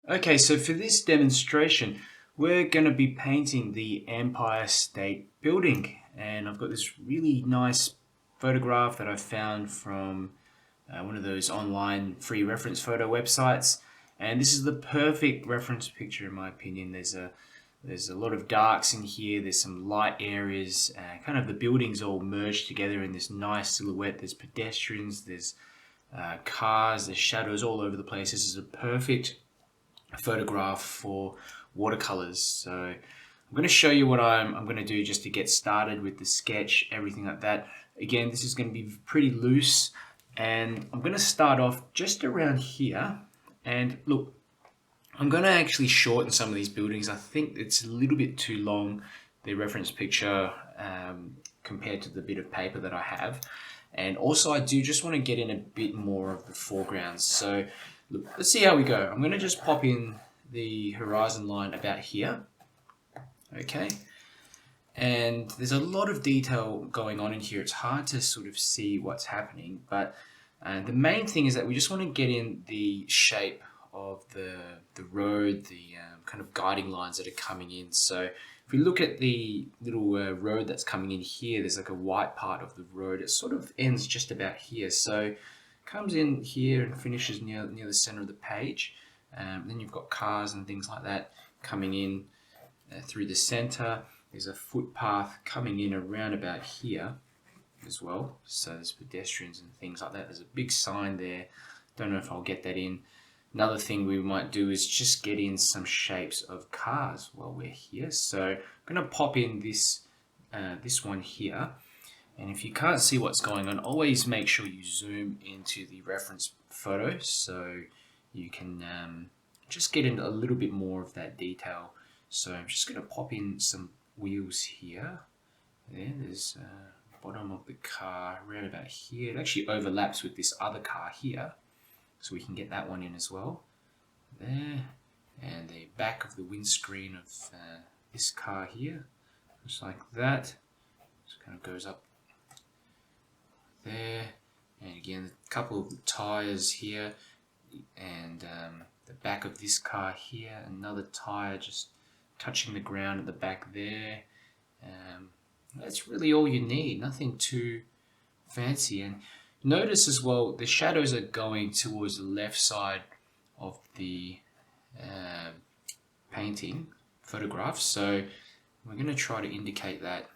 Okay, so for this demonstration, we're going to be painting the Empire State Building, and I've got this really nice photograph that I found from one of those online free reference photo websites, and this is the perfect reference picture in my opinion. There's a lot of darks in here, there's some light areas, kind of the buildings all merged together in this nice silhouette. There's pedestrians, there's cars, there's shadows all over the place. This is a perfect photograph for watercolors. So I'm going to show you what I'm going to do just to get started with the sketch, everything like that. Again, this is going to be pretty loose, and I'm going to start off just around here. And look, I'm going to actually shorten some of these buildings. I think it's a little bit too long, the reference picture, compared to the bit of paper that I have. And also I do just want to get in a bit more of the foregrounds. So look, let's see how we go. I'm going to just pop in the horizon line about here. Okay. And there's a lot of detail going on in here. It's hard to sort of see what's happening, but the main thing is that we just want to get in the shape of the road, the kind of guiding lines that are coming in. So if we look at the little road that's coming in here, there's like a white part of the road. It sort of ends just about here. So comes in here and finishes near the center of the page. Then you've got cars and things like that coming in through the center. There's a footpath coming in around about here as well. So there's pedestrians and things like that. There's a big sign there. Don't know if I'll get that in. Another thing we might do is just get in some shapes of cars while we're here. So I'm going to pop in this one here. And if you can't see what's going on, always make sure you zoom into the reference photo so you can just get in a little bit more of that detail. So I'm just going to pop in some wheels here. There's bottom of the car around about here. It actually overlaps with this other car here, so we can get that one in as well. There, and the back of the windscreen of this car here, just like that. Just kind of goes up there, and again a couple of tires here, and the back of this car here, another tire just touching the ground at the back there. That's really all you need, nothing too fancy. And notice as well the shadows are going towards the left side of the painting photograph, so we're going to try to indicate that.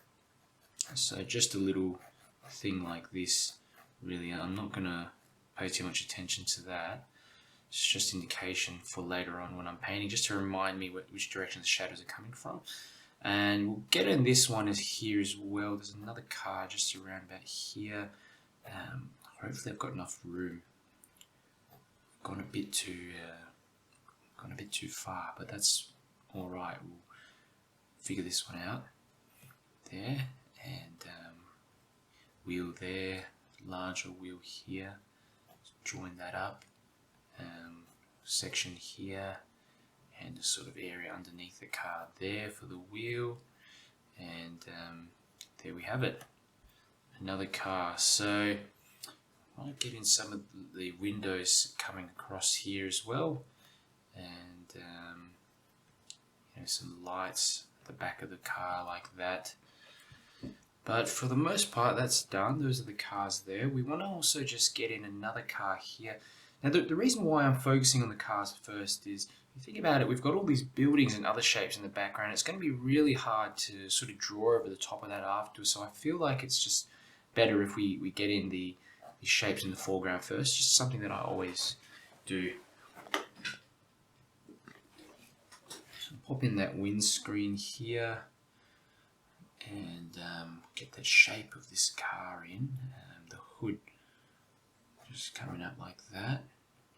So just a little thing like this, really, I'm not going to pay too much attention to that. It's just indication for later on when I'm painting, just to remind me which direction the shadows are coming from. And we'll get in this one as here as well. There's another car just around about here. Hopefully I've got enough room. Gone a bit too far, but that's all right. We'll figure this one out. There, and wheel there, larger wheel here. Join that up. Section here, and a sort of area underneath the car there for the wheel, and there we have it, another car. So I'll get in some of the windows coming across here as well, and some lights at the back of the car like that. But for the most part that's done. Those are the cars there. We want to also just get in another car here. Now the reason why I'm focusing on the cars first is, if you think about it, we've got all these buildings and other shapes in the background. It's going to be really hard to sort of draw over the top of that afterwards. So I feel like it's just better if we get in the shapes in the foreground first. Just something that I always do. So pop in that windscreen here and get the shape of this car in. The hood just coming up like that.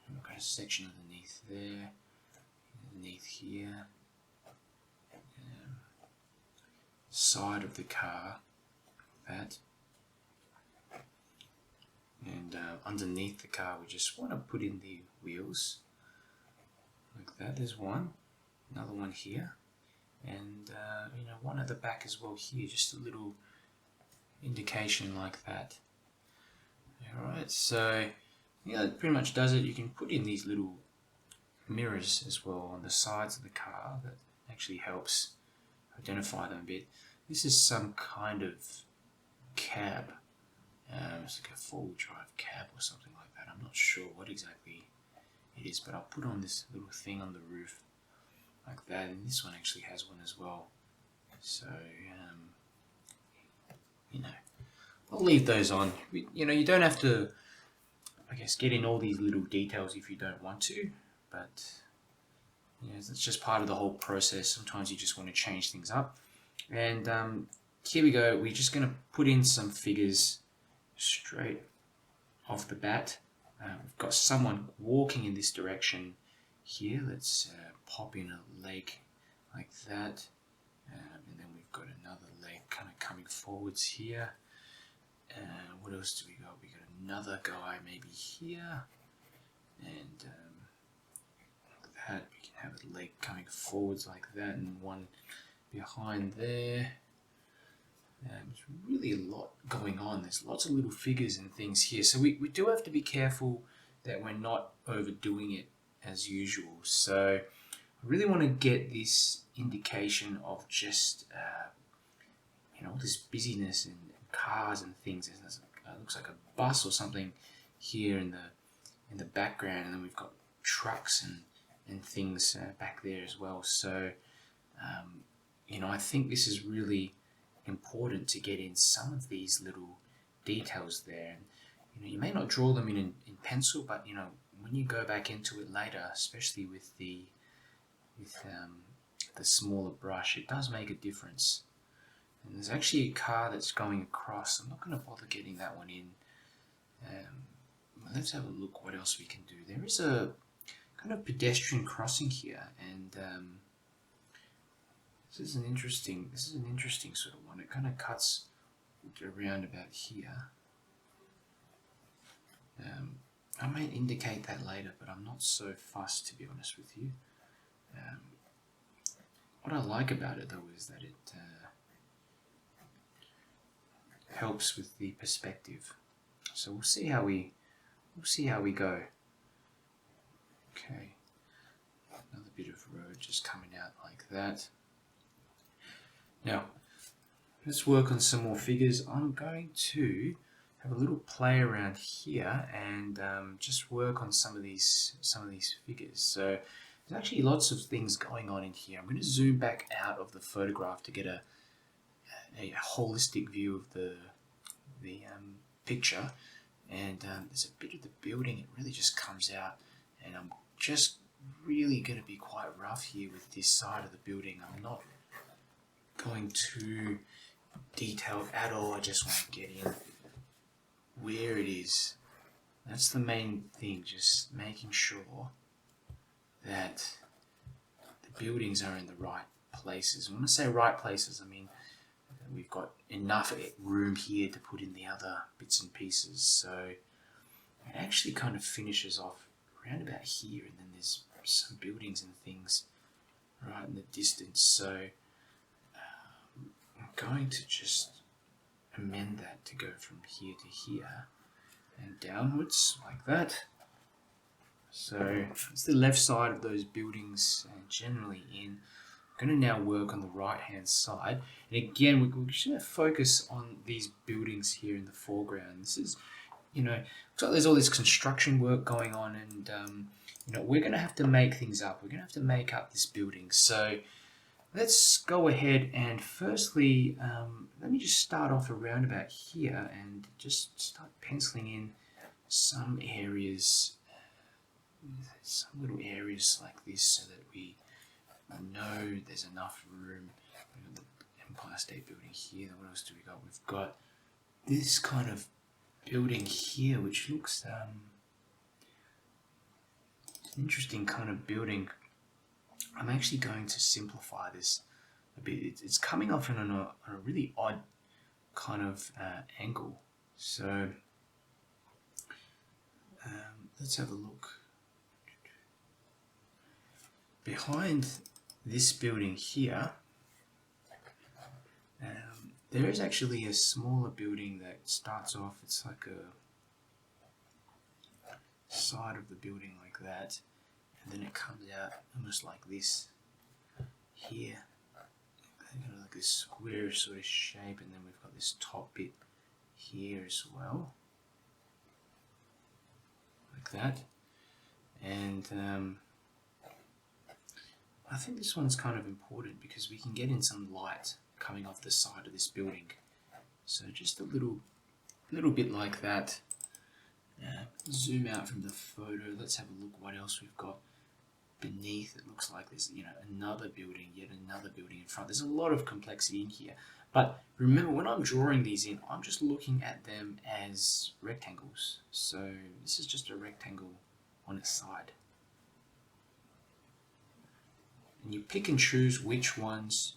And we've got a section underneath there, underneath here. Side of the car, like that. And underneath the car we just want to put in the wheels like that. There's one, another one here, and one at the back as well here, just a little indication like that. Alright, so yeah, that pretty much does it. You can put in these little mirrors as well on the sides of the car that actually helps identify them a bit. This is some kind of cab. It's like a four-wheel drive cab or something like that. I'm not sure what exactly it is, but I'll put on this little thing on the roof like that, and this one actually has one as well. So, you know, I'll leave those on. You know, you don't have to, I guess, get in all these little details if you don't want to, but you know, it's just part of the whole process. Sometimes you just want to change things up. And here we go. We're just going to put in some figures straight off the bat. We've got someone walking in this direction here. Let's pop in a leg like that. And then we've got another leg kind of coming forwards here. What else do we got? We got another guy maybe here. And like that. We can have a leg coming forwards like that, and one behind there. There's really a lot going on. There's lots of little figures and things here. So we do have to be careful that we're not overdoing it as usual. So I really want to get this indication of just, you know, all this busyness and cars and things. It looks like a bus or something here in the background. And then we've got trucks and things back there as well. So, you know, I think this is really important to get in some of these little details there. And, you know, you may not draw them in pencil, but you know, when you go back into it later, especially with the smaller brush, it does make a difference. And there's actually a car that's going across. I'm not going to bother getting that one in. Let's have a look what else we can do. There is a kind of pedestrian crossing here, and this is an interesting sort of one. It kind of cuts around about here. I might indicate that later, but I'm not so fussed, to be honest with you. What I like about it though is that it helps with the perspective. So we'll see how we go. Okay, another bit of road just coming out like that. Now, let's work on some more figures. I'm going to have a little play around here and just work on some of these figures. So there's actually lots of things going on in here. I'm going to zoom back out of the photograph to get a holistic view of the picture. And there's a bit of the building. It really just comes out, and I'm just really going to be quite rough here with this side of the building. I'm not going too detailed at all. I just want to get in where it is. That's the main thing, just making sure that the buildings are in the right places. When I say right places, I mean we've got enough room here to put in the other bits and pieces. So it actually kind of finishes off around about here, and then there's some buildings and things right in the distance. So I'm going to just amend that to go from here to here and downwards like that. So it's the left side of those buildings generally in. I'm going to now work on the right hand side, and again we're just going to focus on these buildings here in the foreground. This is, you know, looks like there's all this construction work going on, and you know, we're going to have to make things up. We're going to have to make up this building. So let's go ahead and firstly, let me just start off around about here and just start penciling in some areas, some little areas like this, so that we know there's enough room. We've got the Empire State Building here. What else do we got? We've got this kind of building here, which looks an interesting kind of building. I'm actually going to simplify this a bit. It's coming off on a really odd kind of angle. So let's have a look. Behind this building here, there is actually a smaller building that starts off. It's like a side of the building like that. then it comes out almost like this here. Like this square sort of shape, and then we've got this top bit here as well, like that. And I think this one's kind of important because we can get in some light coming off the side of this building. So just a little bit like that. Zoom out from the photo. Let's have a look what else we've got beneath. It looks like there's, you know, another building, yet another building in front. There's a lot of complexity in here. But remember, when I'm drawing these in, I'm just looking at them as rectangles. So this is just a rectangle on its side. And you pick and choose which ones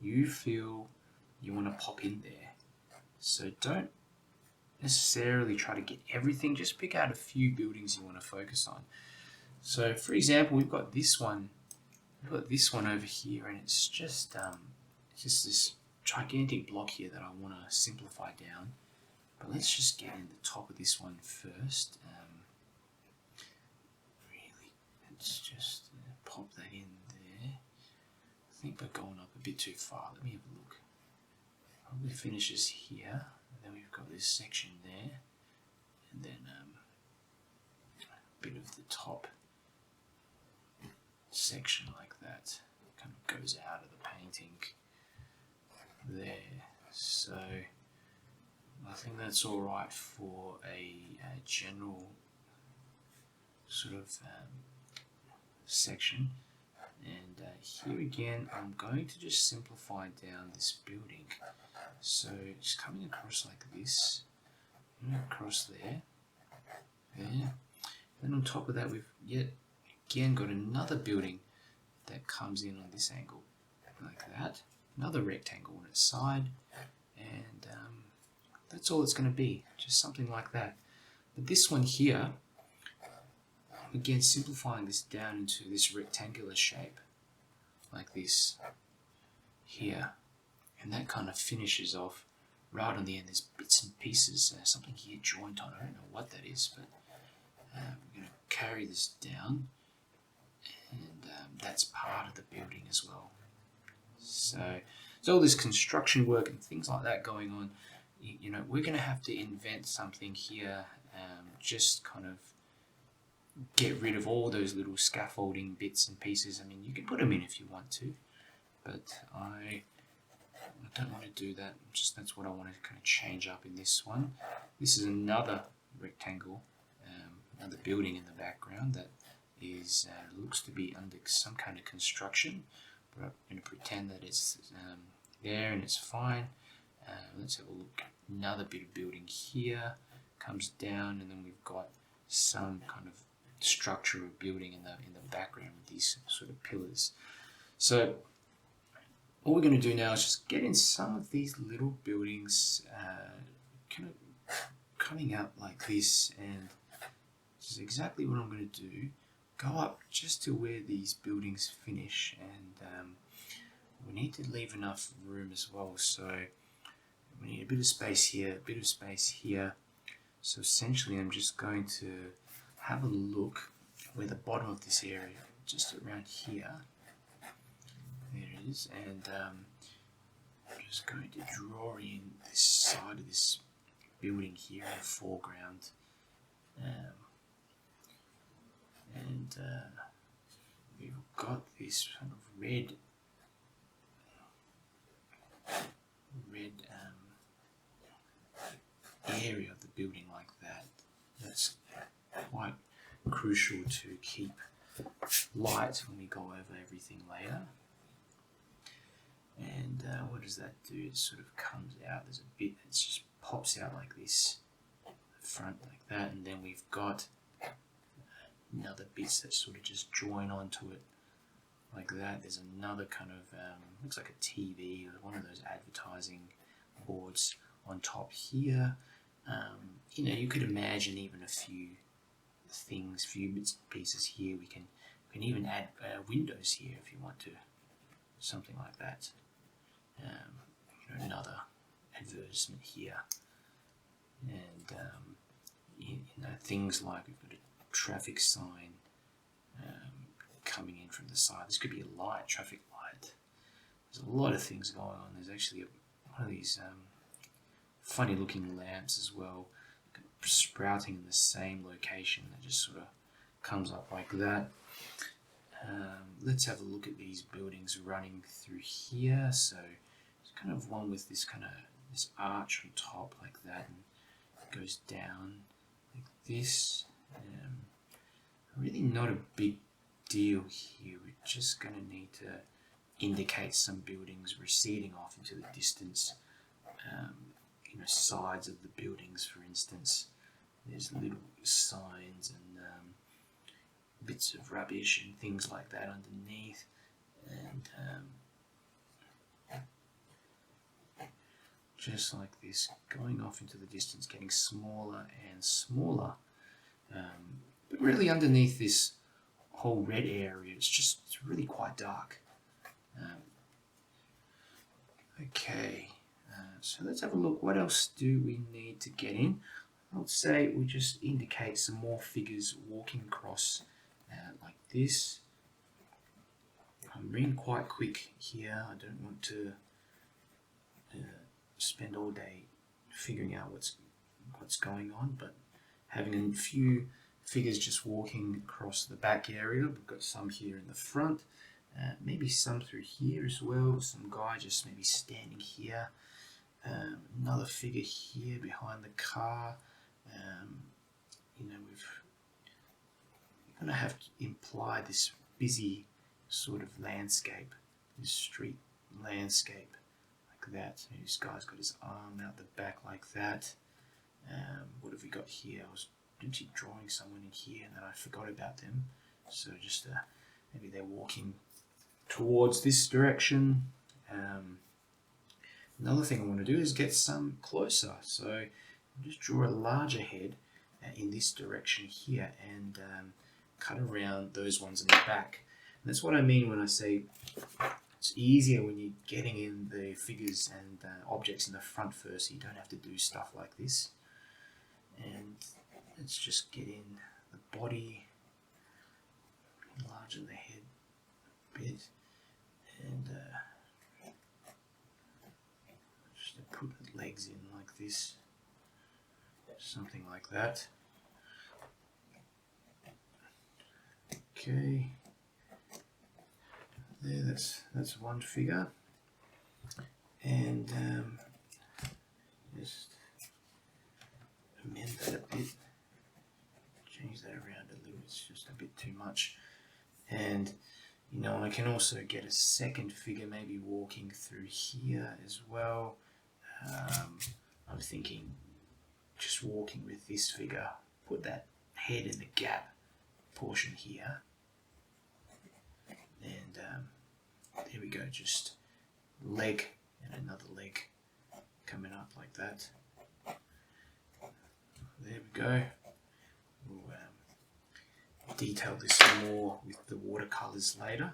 you feel you want to pop in there. So don't necessarily try to get everything, just pick out a few buildings you want to focus on. So for example, we've got this one over here, and it's just this gigantic block here that I want to simplify down. But let's just get in the top of this one first. Really, let's just pop that in there. I think we're going up a bit too far. Let me have a look. Probably finishes here, and then we've got this section there, and then a bit of the top section like that kind of goes out of the painting there. So I think that's all right for a general sort of section. And here again, I'm going to just simplify down this building. So it's coming across like this, across there. Then on top of that, we've yet again got another building that comes in on this angle, like that. Another rectangle on its side, and that's all it's going to be, just something like that. But this one here, again, simplifying this down into this rectangular shape, like this here, and that kind of finishes off right on the end. There's bits and pieces, something here joint on. I don't know what that is, but we're going to carry this down, and that's part of the building as well. So there's all this construction work and things like that going on. You know, we're going to have to invent something here, just kind of get rid of all those little scaffolding bits and pieces. I mean, you can put them in if you want to, but I don't want to do that. Just that's what I want to kind of change up in this one. This is another rectangle, another building in the background that is looks to be under some kind of construction. But I'm going to pretend that it's there and it's fine. Let's have a look. Another bit of building here comes down, and then we've got some kind of structure of building in the background with these sort of pillars. So all we're going to do now is just get in some of these little buildings, kind of coming out like this, and this is exactly what I'm going to do. Go up just to where these buildings finish, and we need to leave enough room as well. So we need a bit of space here, a bit of space here. So essentially I'm just going to have a look where the bottom of this area, just around here, there it is, and I'm just going to draw in this side of this building here in the foreground. And we've got this kind of red area of the building like that. That's quite crucial to keep light when we go over everything later. And what does that do? It sort of comes out. There's a bit that just pops out like this, front like that, and then we've got another bits that sort of just join onto it like that. There's another kind of looks like a TV or one of those advertising boards on top here. You know, you could imagine even a few things, few bits and pieces here. We can even add windows here if you want to, something like that. You know, another advertisement here, and you know, things like we've got a traffic sign, from the side. This could be a light, traffic light. There's a lot of things going on. There's actually one of these funny looking lamps as well, sprouting in the same location that just sort of comes up like that. Let's have a look at these buildings running through here. So it's kind of one with this this arch on top like that, and it goes down like this. Really not a big deal here. We're just going to need to indicate some buildings receding off into the distance. Sides of the buildings, for instance. There's little signs and bits of rubbish and things like that underneath, and just like this, going off into the distance, getting smaller and smaller. But really underneath this whole red area, it's really quite dark. Okay, so let's have a look. What else do we need to get in? Let's say we just indicate some more figures walking across like this. I'm being quite quick here. I don't want to spend all day figuring out what's going on, but having a few figures just walking across the back area. We've got some here in the front, maybe some through here as well. Some guy just maybe standing here. Another figure here behind the car. We're going to have to imply this busy sort of landscape, this street landscape like that. So this guy's got his arm out the back like that. What have we got here? I was actually drawing someone in here and then I forgot about them. So just maybe they're walking towards this direction. Another thing I want to do is get some closer. So just draw a larger head in this direction here and cut around those ones in the back. And that's what I mean when I say it's easier when you're getting in the figures and objects in the front first, so you don't have to do stuff like this. And let's just get in the body, enlarge the head a bit, and just put the legs in like this, something like that. Okay, there, that's one figure, and just amend that a bit, change that around a little. It's just a bit too much. And I can also get a second figure maybe walking through here as well. I'm thinking just walking with this figure, put that head in the gap portion here, and there we go, just leg and another leg coming up like that. There we go. We'll detail this more with the watercolors later.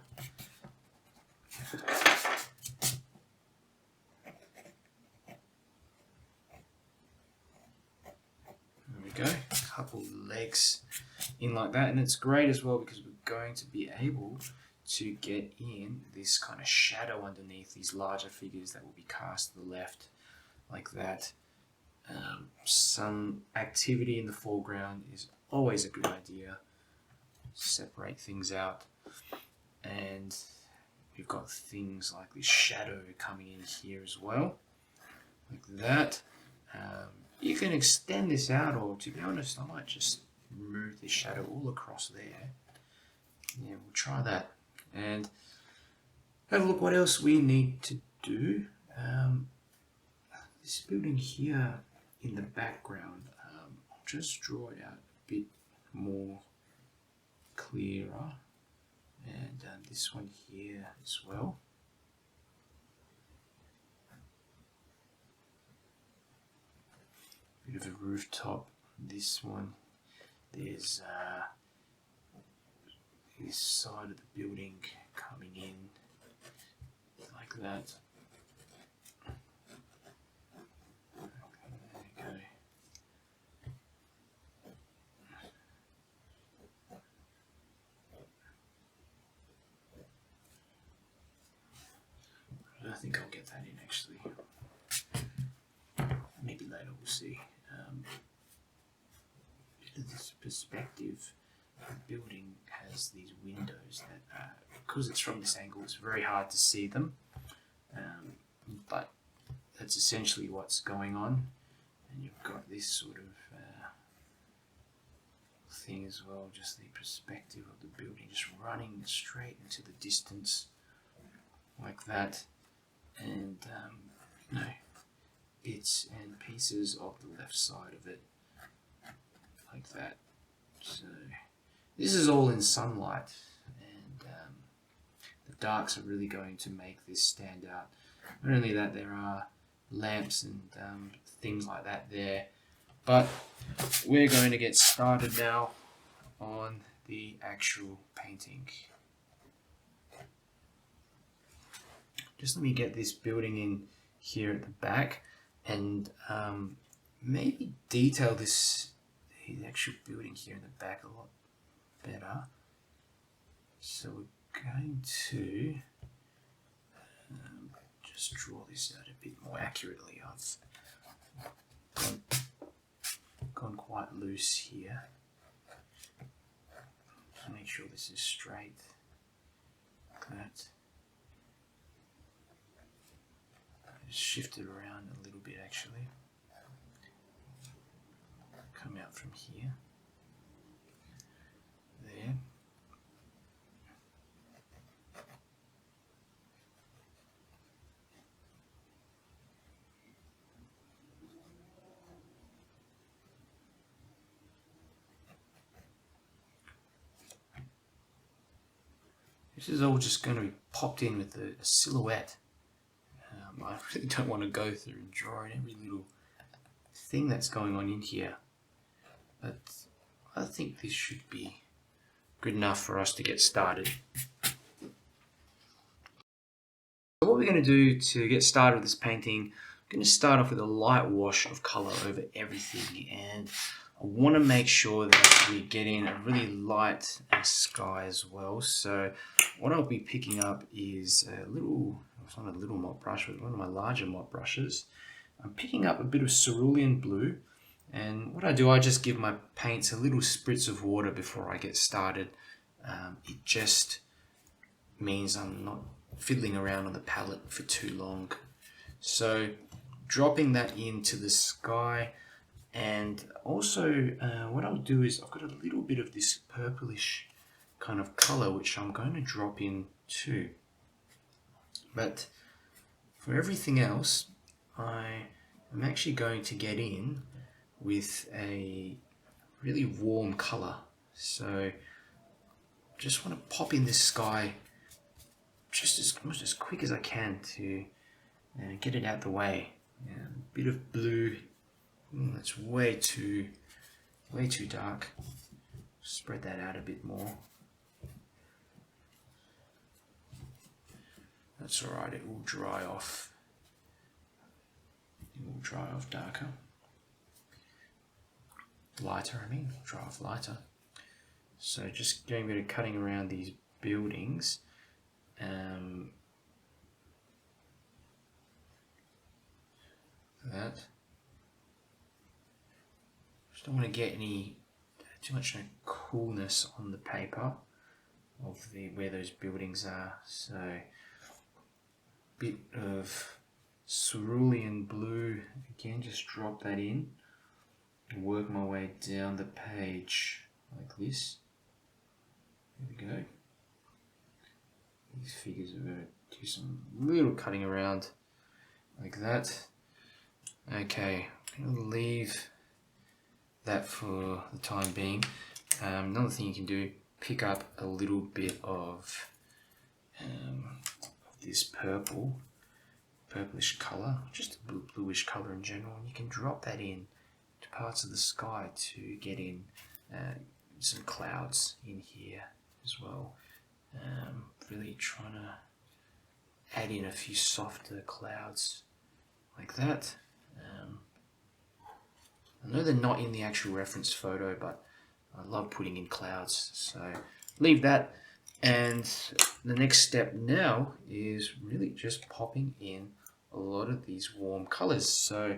There we go, a couple legs in like that, and it's great as well because we're going to be able to get in this kind of shadow underneath these larger figures that will be cast to the left like that. Some activity in the foreground is always a good idea. Separate things out, and we've got things like this shadow coming in here as well, like that. You can extend this out, or to be honest, I might just move the shadow all across there. Yeah, we'll try that and have a look what else we need to do. This building here in the background, I'll just draw it out a bit more clearer, and this one here as well. Bit of a rooftop. This one, there's this side of the building coming in like that. There you go. think I'll get that in actually. Maybe later, we'll see. This perspective, the building has these windows that, because it's from this angle, it's very hard to see them. But that's essentially what's going on. And you've got this sort of thing as well, just the perspective of the building just running straight into the distance like that, and bits and pieces of the left side of it like that. So this is all in sunlight, and the darks are really going to make this stand out. Not only that, there are lamps and things like that there, but we're going to get started now on the actual painting. Just let me get this building in here at the back, and maybe detail the actual building here in the back a lot better. So we're going to just draw this out a bit more accurately. I've gone quite loose here. Just make sure this is straight like that. Just shift it around a little bit actually. Come out from here. There. This is all just going to be popped in with a silhouette. I really don't want to go through and draw in every little thing that's going on in here, but I think this should be good enough for us to get started. So what we're going to do to get started with this painting, I'm going to start off with a light wash of colour over everything, and I want to make sure that we get in a really light sky as well. So what I'll be picking up is it's not a little mop brush, but one of my larger mop brushes. I'm picking up a bit of cerulean blue, and what I do, I just give my paints a little spritz of water before I get started. It just means I'm not fiddling around on the palette for too long. So dropping that into the sky, and also what I'll do is I've got a little bit of this purplish kind of colour which I'm going to drop in too. But for everything else, I am actually going to get in with a really warm colour. So just want to pop in this sky just almost as quick as I can to get it out the way. A bit of blue. That's way too dark. Spread that out a bit more. That's alright, it will dry off. It will dry off darker. Lighter, dry off lighter. So just doing a bit of cutting around these buildings. That. Just don't want to get too much coolness on the paper of where those buildings are. So bit of cerulean blue, again just drop that in and work my way down the page like this. There we go. These figures are going to do some little cutting around like that. Okay, I'm going to leave that for the time being. Another thing you can do, pick up a little bit of this purplish colour, just a bluish colour in general, and you can drop that in to parts of the sky to get in some clouds in here as well. Really trying to add in a few softer clouds like that. I know they're not in the actual reference photo, but I love putting in clouds, so leave that. And the next step now is really just popping in a lot of these warm colors. So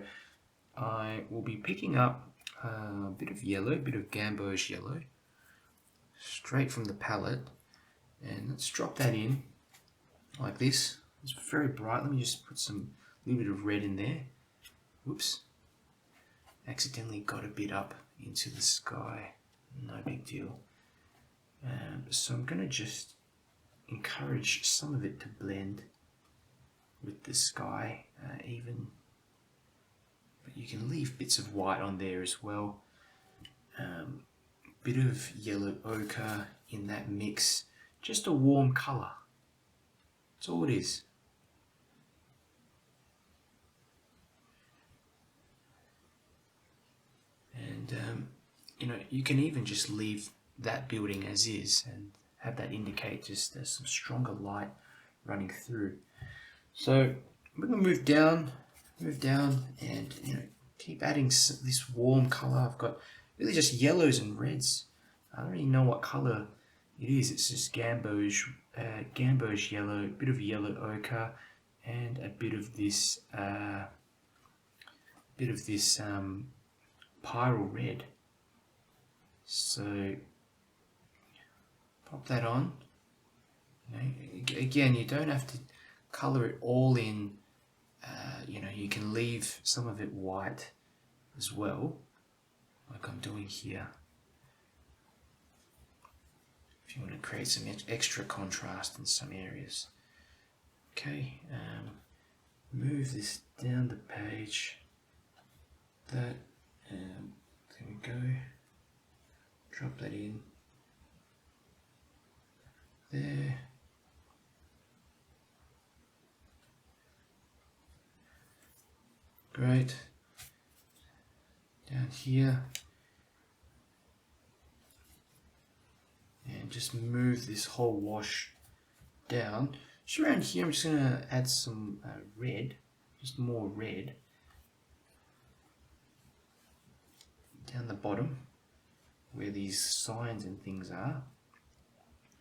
I will be picking up a bit of yellow, a bit of 𝗪𝗪𝗡𝗙𝗪 yellow, straight from the palette. And let's drop that in like this. It's very bright. Let me just put some little bit of red in there. Oops. Accidentally got a bit up into the sky. No big deal. So I'm going to just encourage some of it to blend with the sky even. But you can leave bits of white on there as well. Bit of yellow ochre in that mix. Just a warm colour. That's all it is. And you know, you can even just leave that building as is and have that indicate just there's some stronger light running through. So we're going to move down, and you know, keep adding this warm colour. I've got really just yellows and reds. I don't really know what colour it is. It's just 𝗪𝗪𝗡𝗪𝗪𝗡 yellow, a bit of yellow ochre, and a bit of this pyrrole red. So pop that on. You know, again, you don't have to colour it all in. You know, you can leave some of it white as well, like I'm doing here, if you want to create some extra contrast in some areas. Okay, move this down the page. There we go. Drop that in there. Great. Down here. And just move this whole wash down. Just around here, I'm just going to add some red, just more red. Down the bottom, where these signs and things are.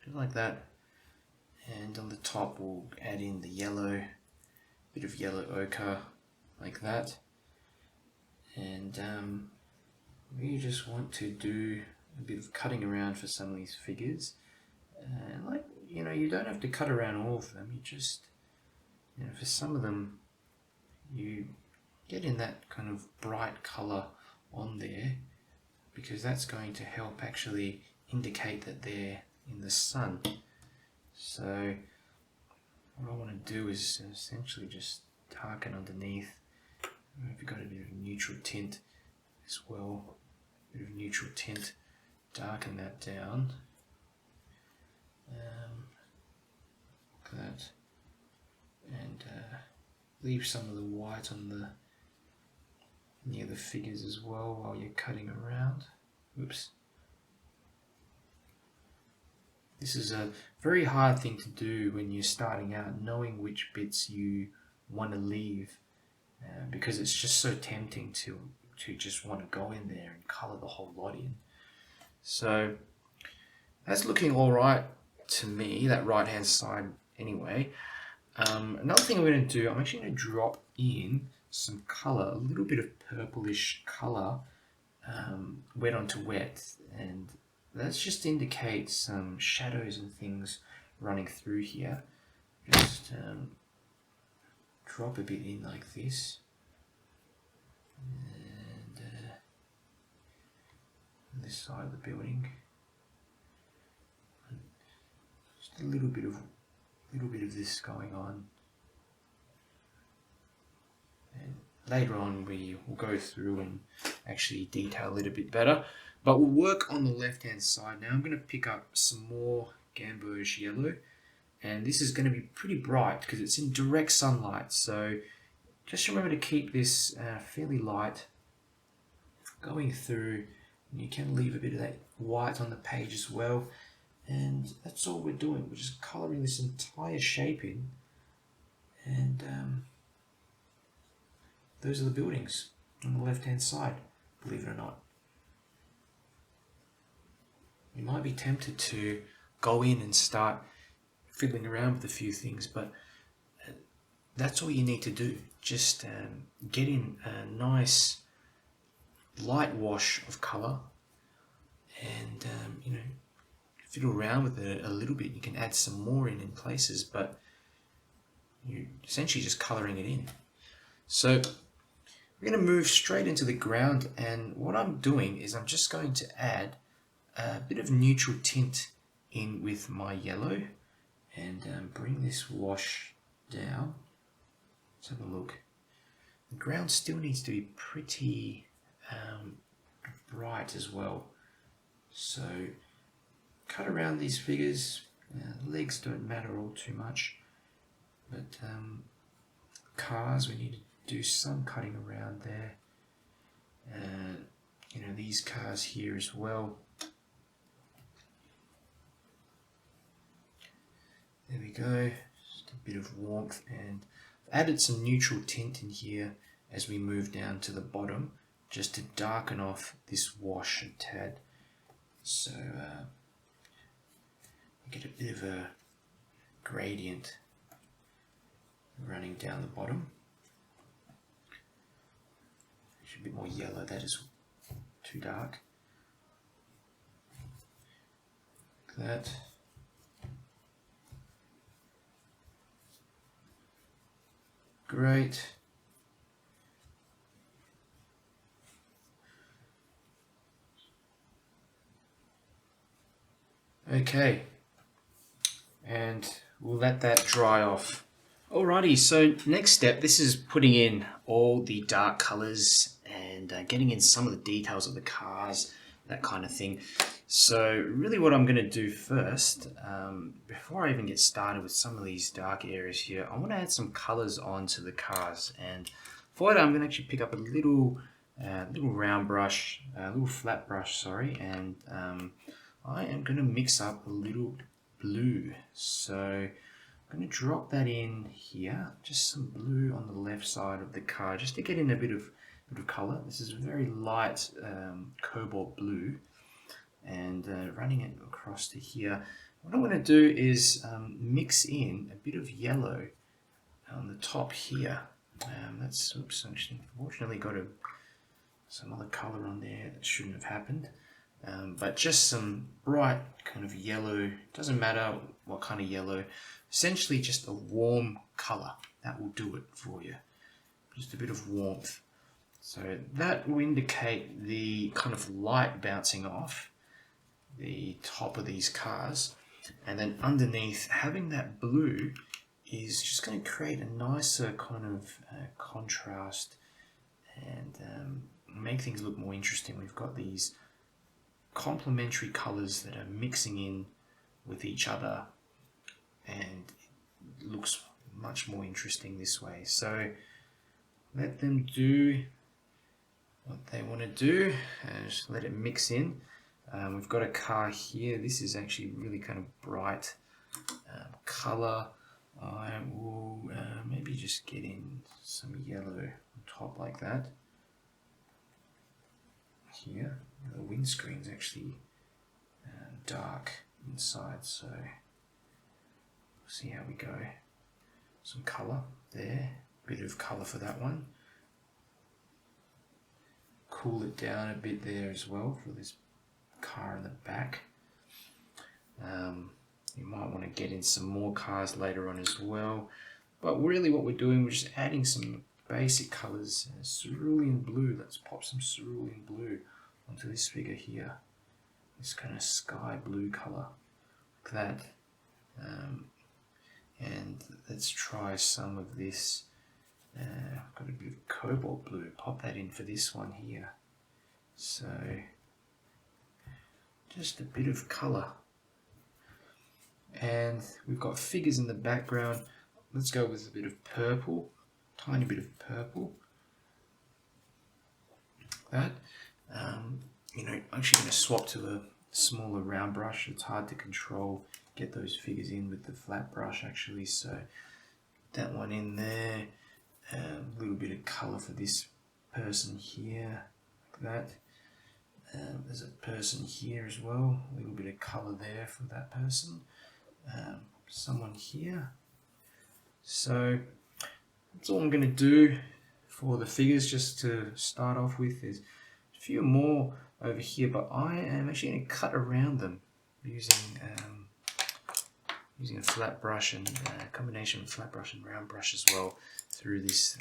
Just like that. And on the top, we'll add in the yellow, bit of yellow ochre, like that. And we just want to do a bit of cutting around for some of these figures. And like, you know, you don't have to cut around all of them. You just, you know, for some of them, you get in that kind of bright color on there, because that's going to help actually indicate that they're in the sun. So what I want to do is essentially just darken underneath. We've got a bit of neutral tint as well. A bit of neutral tint, darken that down. Look at that. And leave some of the white on the near the figures as well while you're cutting around. Oops. This is a very hard thing to do when you're starting out, knowing which bits you want to leave, because it's just so tempting to just want to go in there and colour the whole lot in. So that's looking all right to me, that right hand side anyway. Another thing I'm going to do, I'm actually going to drop in some colour, a little bit of purplish colour, wet onto wet, and that's just indicates some shadows and things running through here. Just drop a bit in like this, and on this side of the building, just a little bit of this going on. And later on we will go through and actually detail it a bit better, but we'll work on the left hand side now. I'm going to pick up some more 𝗪𝗪𝗡𝗪𝗪𝗡 yellow, and this is going to be pretty bright because it's in direct sunlight, so just remember to keep this fairly light going through. And you can leave a bit of that white on the page as well, and that's all we're doing. We're just colouring this entire shape in, and those are the buildings on the left hand side, believe it or not. You might be tempted to go in and start fiddling around with a few things, but that's all you need to do. Just get in a nice light wash of colour and fiddle around with it a little bit. You can add some more in places, but you're essentially just colouring it in. So we're going to move straight into the ground, and what I'm doing is I'm just going to add a bit of neutral tint in with my yellow and bring this wash down. Let's have a look. The ground still needs to be pretty bright as well. So cut around these figures. Legs don't matter all too much, but cars, we need to do some cutting around there. These cars here as well. There we go. Just a bit of warmth, and I've added some neutral tint in here as we move down to the bottom, just to darken off this wash a tad. So get a bit of a gradient running down the bottom. Should be a bit more yellow, that is too dark. Like that. Great. Okay, and we'll let that dry off. Alrighty, so next step, this is putting in all the dark colors and getting in some of the details of the cars, that kind of thing. So really what I'm going to do first, before I even get started with some of these dark areas here, I want to add some colors onto the cars. And for that, I'm going to actually pick up a little round brush, a little flat brush, sorry, and I am going to mix up a little blue. So I'm going to drop that in here, just some blue on the left side of the car, just to get in a bit of color. This is very light cobalt blue, and running it across to here. What I'm going to do is mix in a bit of yellow on the top here. That's, oops, actually, unfortunately got some other color on there that shouldn't have happened. But just some bright kind of yellow, doesn't matter what kind of yellow, essentially just a warm color. That will do it for you. Just a bit of warmth. So that will indicate the kind of light bouncing off the top of these cars. And then underneath, having that blue is just going to create a nicer kind of contrast and make things look more interesting. We've got these complementary colors that are mixing in with each other, and it looks much more interesting this way. So let them do what they want to do and just let it mix in. We've got a car here. This is actually really kind of bright color. I will maybe just get in some yellow on top like that. Here, the windscreen's actually dark inside, so we'll see how we go. Some color there, bit of color for that one. Cool it down a bit there as well for this car in the back. You might want to get in some more cars later on as well, but really what we're doing, we're just adding some basic colors. Cerulean blue, let's pop some cerulean blue onto this figure here, this kind of sky blue color, like that. And let's try some of this. I've got a bit of cobalt blue, pop that in for this one here. So just a bit of color, and we've got figures in the background. Let's go with a bit of purple, tiny bit of purple, like that. I'm actually going to swap to a smaller round brush. It's hard to control, get those figures in with the flat brush actually. So that one in there, a little bit of color for this person here, like that. There's a person here as well, a little bit of colour there for that person. Someone here. So that's all I'm going to do for the figures, just to start off with. There's a few more over here, but I am actually going to cut around them using a flat brush and a combination of flat brush and round brush as well through this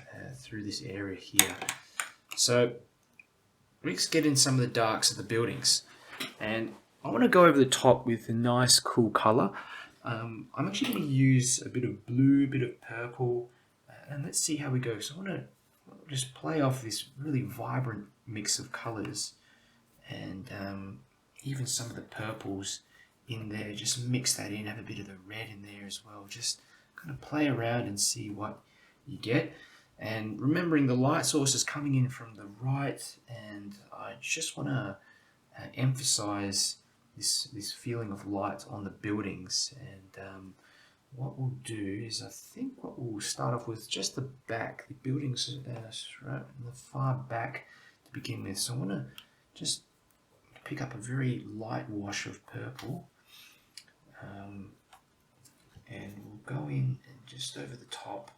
area here. So let's get in some of the darks of the buildings, and I want to go over the top with a nice cool color. I'm actually going to use a bit of blue, a bit of purple, and let's see how we go. So I want to just play off this really vibrant mix of colors, and even some of the purples in there, just mix that in, have a bit of the red in there as well. Just kind of play around and see what you get. And remembering the light source is coming in from the right, and I just want to emphasize this feeling of light on the buildings. And what we'll do is, I think what we'll start off with just the back, the buildings right in the far back to begin with. So I want to just pick up a very light wash of purple, and we'll go in and just over the top,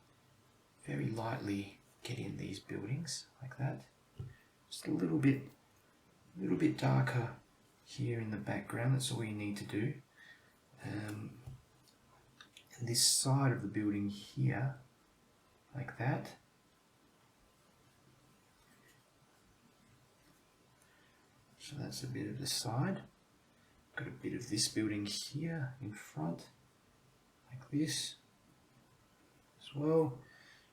very lightly get in these buildings like that. Just a little bit darker here in the background. That's all you need to do. And this side of the building here, like that. So that's a bit of the side. Got a bit of this building here in front, like this as well.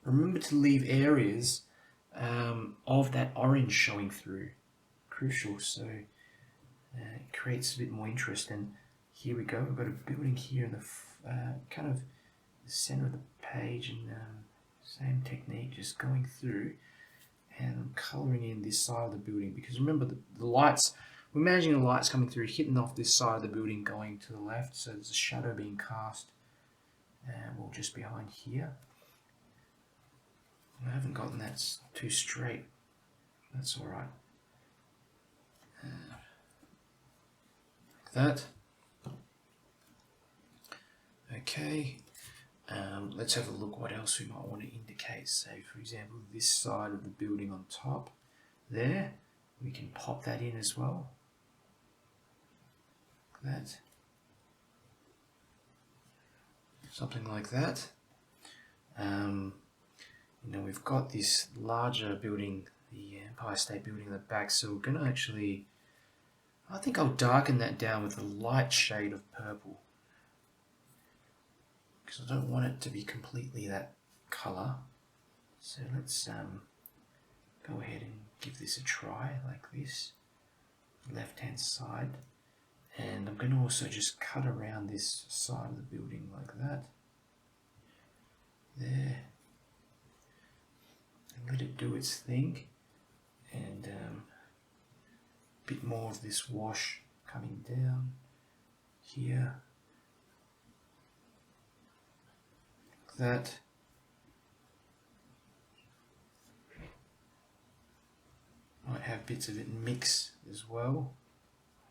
Remember to leave areas of that orange showing through. Crucial, so it creates a bit more interest. And here we go. We've got a building here in the kind of the center of the page, and same technique, just going through and colouring in this side of the building, because remember the lights, we're imagining the lights coming through, hitting off this side of the building, going to the left, so there's a shadow being cast, and we'll just behind here. I haven't gotten that too straight, that's alright. Like that. Okay. Let's have a look what else we might want to indicate. Say, for example, this side of the building on top there, we can pop that in as well. Like that. Something like that. You know, we've got this larger building, the Empire State Building in the back, so we're going to actually, I think I'll darken that down with a light shade of purple, because I don't want it to be completely that colour. So let's go ahead and give this a try, like this, left hand side. And I'm going to also just cut around this side of the building like that. There. And let it do its thing. And a bit more of this wash coming down here. That. Might have bits of it mix as well,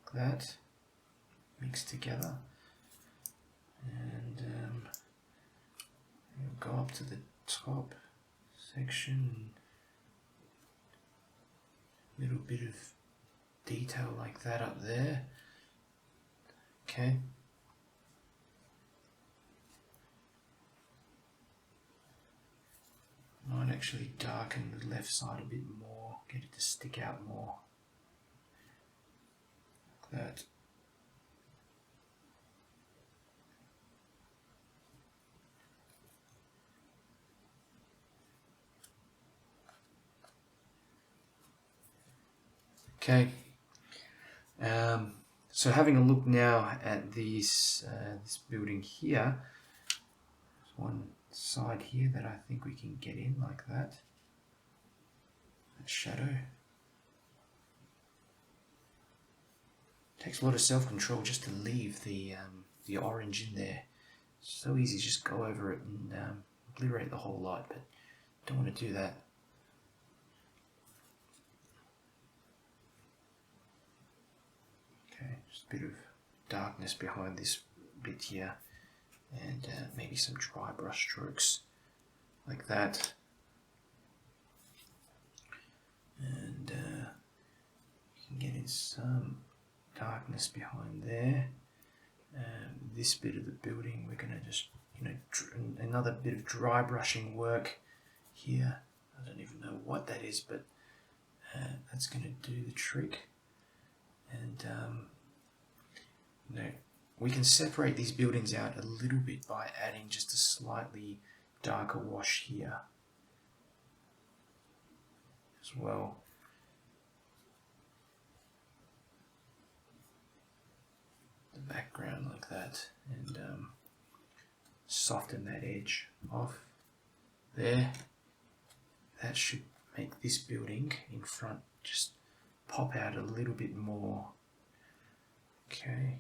like that, mix together, and we'll go up to the top section, little bit of detail like that up there. Okay. Might actually darken the left side a bit more, get it to stick out more. Like that. Okay. So having a look now at this building here, there's one side here that I think we can get in like that. That shadow. Takes a lot of self-control just to leave the orange in there. It's so easy to just go over it and obliterate the whole lot, but don't want to do that. Okay, just a bit of darkness behind this bit here, and maybe some dry brush strokes like that. And you can get in some darkness behind there. This bit of the building, we're going to just, another bit of dry brushing work here. I don't even know what that is, but that's going to do the trick. And we can separate these buildings out a little bit by adding just a slightly darker wash here as well. The background like that, and soften that edge off there. That should make this building in front just pop out a little bit more. Okay.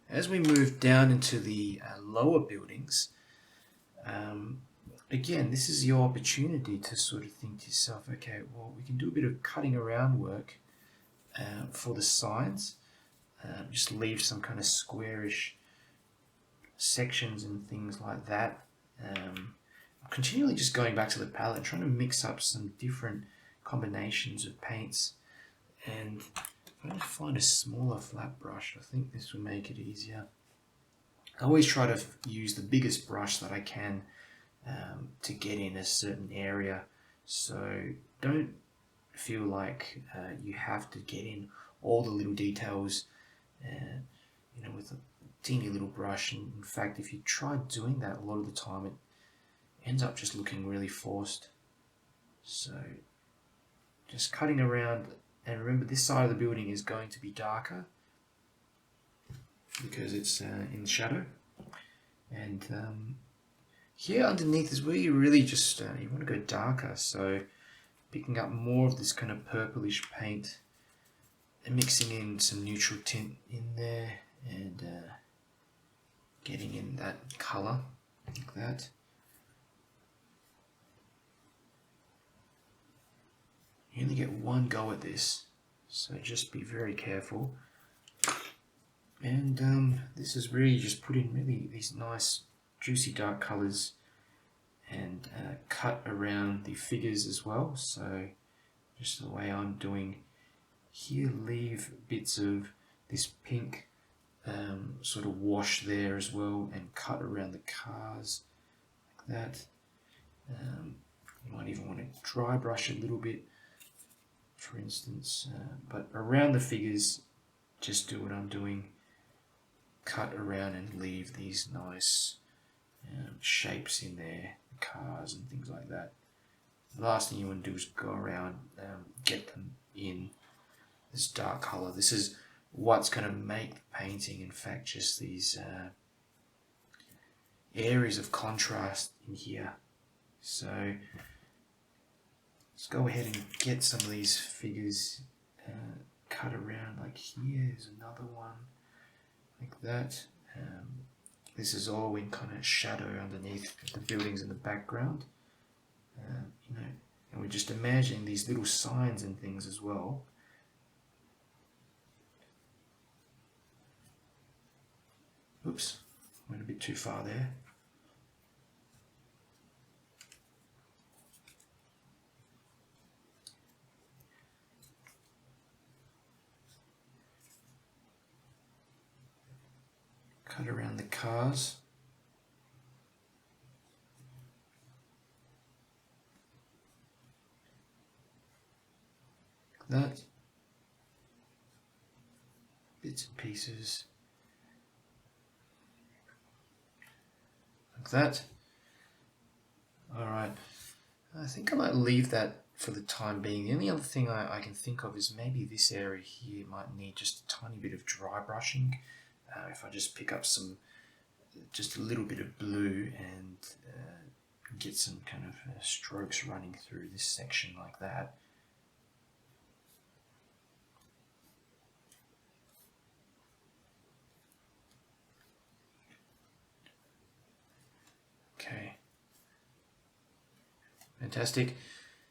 As we move down into the lower buildings, again, this is your opportunity to sort of think to yourself, okay, well, we can do a bit of cutting around work for the sides. Just leave some kind of squarish sections and things like that. I'm continually just going back to the palette, trying to mix up some different combinations of paints. And if I just find a smaller flat brush, I think this will make it easier. I always try to use the biggest brush that I can to get in a certain area. So don't feel like you have to get in all the little details with a teeny little brush. And in fact, if you try doing that a lot of the time, it ends up just looking really forced. So just cutting around, and remember this side of the building is going to be darker because it's in the shadow. And here underneath is where you really just you want to go darker. So picking up more of this kind of purplish paint and mixing in some neutral tint in there, and getting in that color like that. You only get one go at this, so just be very careful. And this is really just put in really these nice juicy dark colors, and cut around the figures as well. So just the way I'm doing here, leave bits of this pink sort of wash there as well, and cut around the cars like that. You might even want to dry brush a little bit, for instance, but around the figures, just do what I'm doing, cut around and leave these nice shapes in there, cars and things like that. The last thing you want to do is go around, get them in this dark color. This is what's going to make the painting, in fact, just these areas of contrast in here. So let's go ahead and get some of these figures cut around. Like here's another one like that. This is all in kind of shadow underneath the buildings in the background, and we're just imagining these little signs and things as well. Oops, went a bit too far there. Cut around the cars. Like that. Bits and pieces. Like that. Alright, I think I might leave that for the time being. The only other thing I can think of is maybe this area here might need just a tiny bit of dry brushing. If I just pick up just a little bit of blue and get some kind of strokes running through this section like that. Okay, fantastic.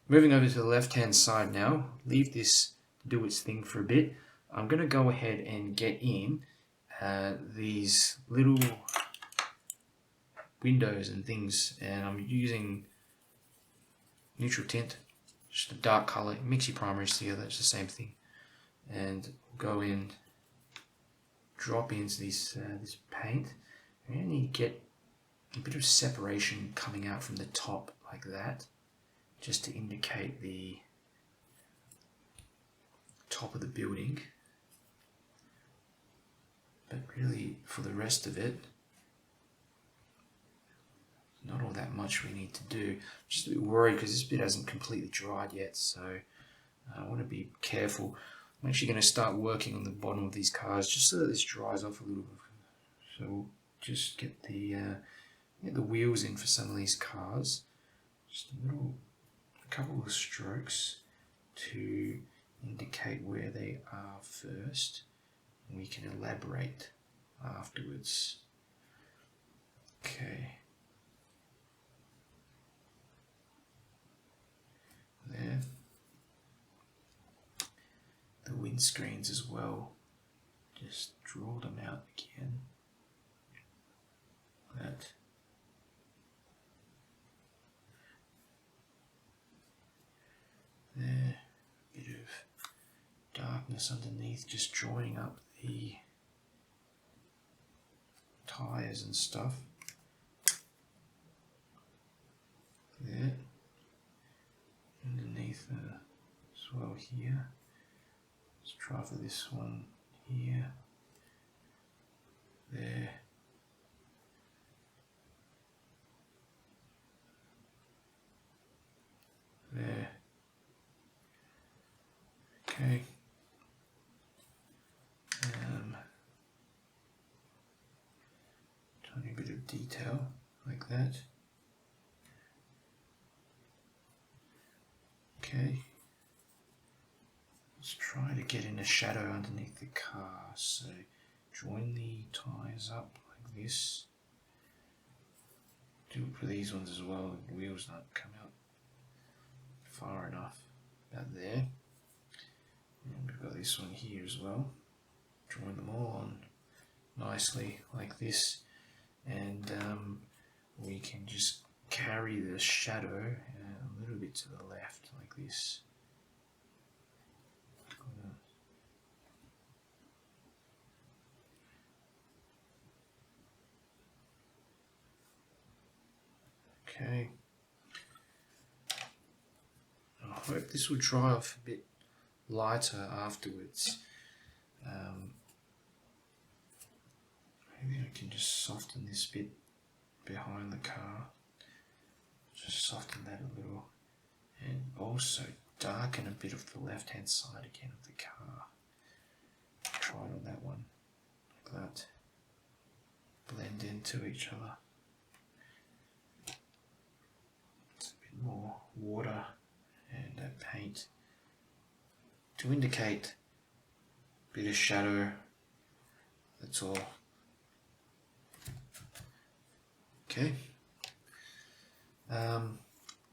Moving over to the left hand side now, leave this do its thing for a bit. I'm going to go ahead and get in these little windows and things, and I'm using neutral tint, just a dark color. Mix your primaries together, it's the same thing, and go in, drop into this paint. And you need to get a bit of separation coming out from the top like that, just to indicate the top of the building. But really, for the rest of it, not all that much we need to do. I'm just a bit worried because this bit hasn't completely dried yet, so I want to be careful. I'm actually going to start working on the bottom of these cars just so that this dries off a little bit. So we'll just get the wheels in for some of these cars. Just a couple of strokes to indicate where they are first. We can elaborate afterwards. Okay. There. The windscreens as well. Just draw them out again. That. There. A bit of darkness underneath, just joining up the tires and stuff. There. Underneath as well here. Let's try for this one here. There. There. Okay. Tiny bit of detail like that. Okay. Let's try to get in a shadow underneath the car. So join the tires up like this. Do it for these ones as well. The wheels not come out far enough. About there. And we've got this one here as well. Join them all on nicely like this, and we can just carry the shadow a little bit to the left like this. Okay. I hope this will dry off a bit lighter afterwards. Maybe I can just soften this bit behind the car. Just soften that a little, and also darken a bit of the left hand side again of the car. Try it on that one, like that. Blend into each other. It's a bit more water and paint to indicate a bit of shadow. That's all. Okay.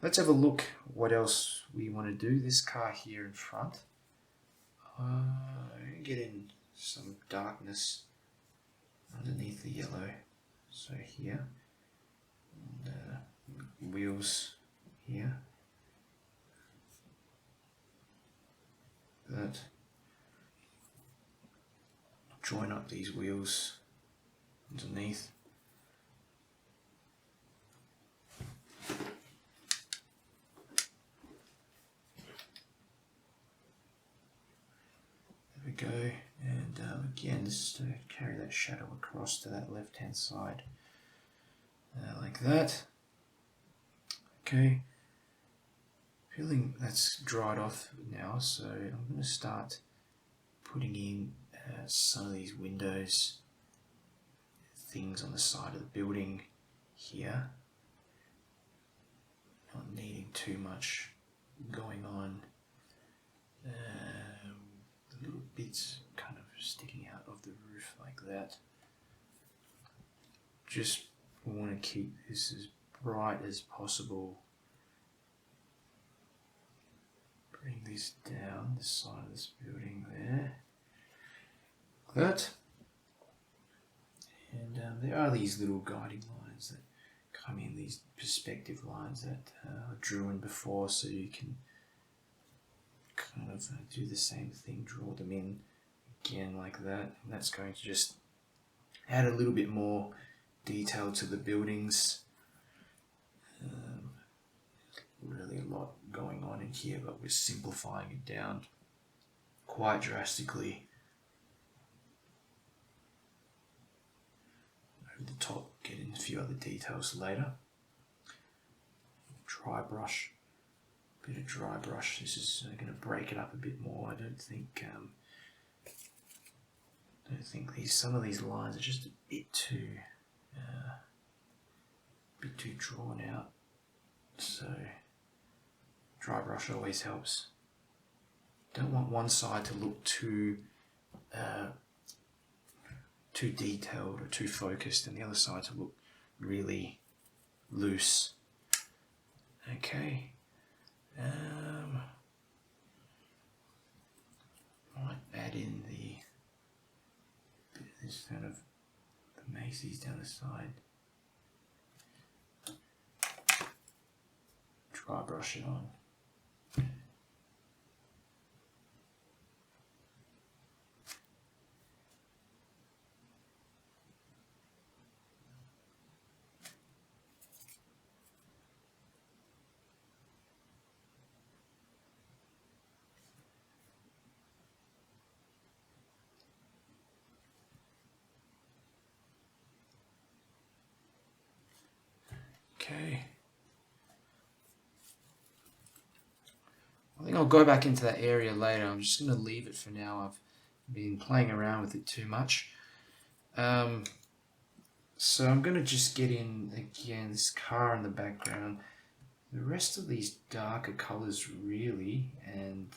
Let's have a look what else we want to do. This car here in front. Get in some darkness underneath the yellow. So here. And, wheels here. That. Join up these wheels underneath. Go, and again, just to carry that shadow across to that left hand side like that. Okay, feeling that's dried off now, so I'm going to start putting in some of these windows, things on the side of the building here, not needing too much going on. Little bits kind of sticking out of the roof like that. Just want to keep this as bright as possible. Bring this down the side of this building there. that. And there are these little guiding lines that come in, these perspective lines that I drew in before, so you can kind of do the same thing, draw them in again like that. And that's going to just add a little bit more detail to the buildings. Really a lot going on in here, but we're simplifying it down quite drastically. Over the top, getting a few other details later. Dry brush, bit of dry brush. This is going to break it up a bit more. I don't think some of these lines are just a bit too drawn out. So dry brush always helps. Don't want one side to look too detailed or too focused, and the other side to look really loose. Okay. Might add in this kind of the Macy's down the side. Dry brush it on. Okay. I think I'll go back into that area later. I'm just going to leave it for now. I've been playing around with it too much. So I'm going to just get in again this car in the background. The rest of these darker colors really, and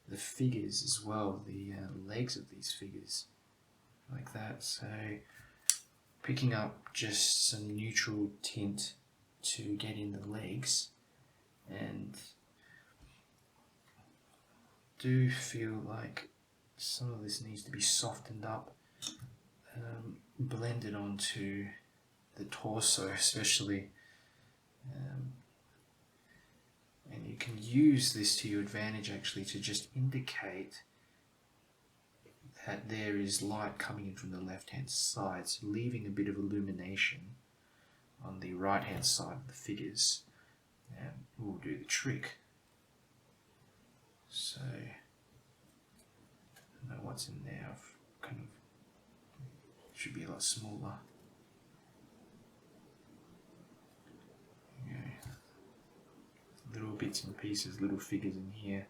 the figures as well, the legs of these figures, like that. So picking up just some neutral tint to get in the legs, and do feel like some of this needs to be softened up, blended onto the torso especially, and you can use this to your advantage actually to just indicate that there is light coming in from the left hand side, so leaving a bit of illumination on the right hand side of the figures will do the trick. So I don't know what's in there. I've kind of should be a lot smaller. Okay. Little bits and pieces, little figures in here.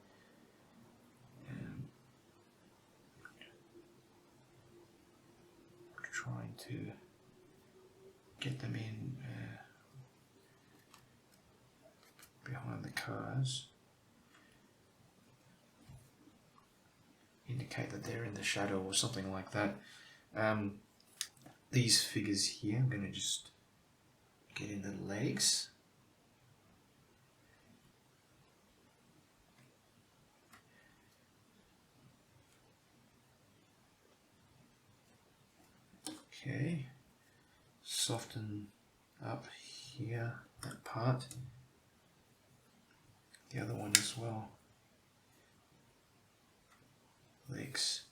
Trying to get them in behind the cars. Indicate that they're in the shadow or something like that. These figures here, I'm going to just get in the legs. Okay, soften up here, that part, the other one as well. Legs,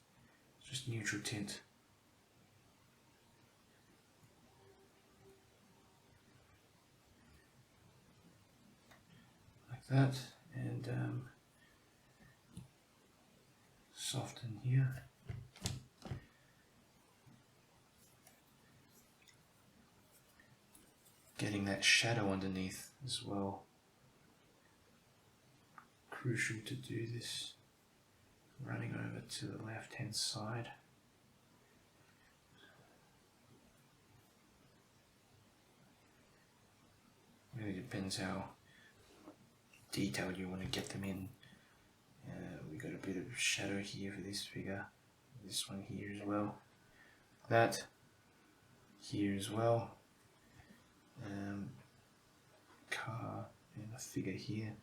just neutral tint. Like that, and soften here. Getting that shadow underneath as well. Crucial to do this. Running over to the left hand side. Really depends how detailed you want to get them in. We got a bit of shadow here for this figure. This one here as well. That here as well. Car and a figure here.